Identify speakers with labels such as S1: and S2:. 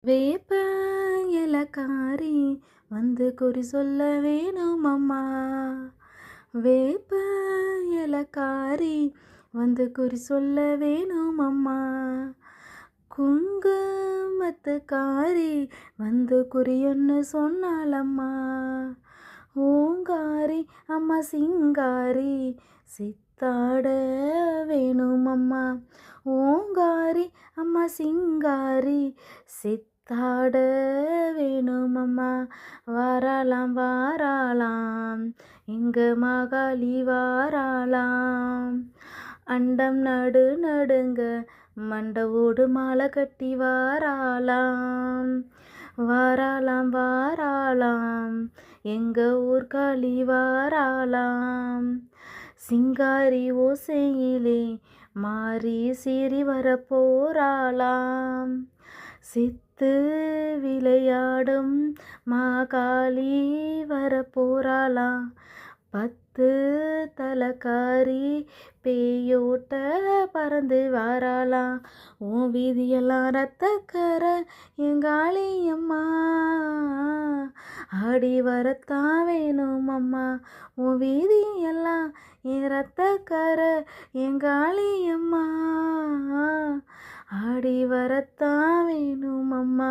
S1: வேப்ப இலக்காரி வந்து குறி சொல்ல வேணும் அம்மா. வேப்ப இலக்காரி வந்து குறி சொல்ல வேணும் அம்மா. குங்குமத்துக்காரி வந்து குறியொன்னு சொன்னாலம்மா. ஓங்காரி அம்மா சிங்காரி சித்தாட வேணும் அம்மா. ஓங்காரி அம்மா சிங்காரி சித்தாட வேணும் அம்மா. வாராளாம் வாராளாம் இங்க மாகாளி வாராளாம். அண்டம் நடு நடுங்க மண்டவோடு மாலை கட்டி வாராளாம். வாராளாம் வாராளாம் எங்க ஊர்காளி வாராளாம். சிங்காரி ஓசையிலே மாறி சீறி வரப்போராளாம். சித்து விளையாடும் மாகாளி வரப்போராளாம். 10 தலக்காரி பேயோட்ட பறந்து வாராளாம். உன் வீதியெல்லாம் ரத்தக்கரை எங்காளியம்மா. ஆடி வரத்தான் வேணும் அம்மா. உன் வீதியெல்லாம் என் ரத்தக்கரை எங்காளியம்மா. ஆடி வரத்தான் வேணும் அம்மா.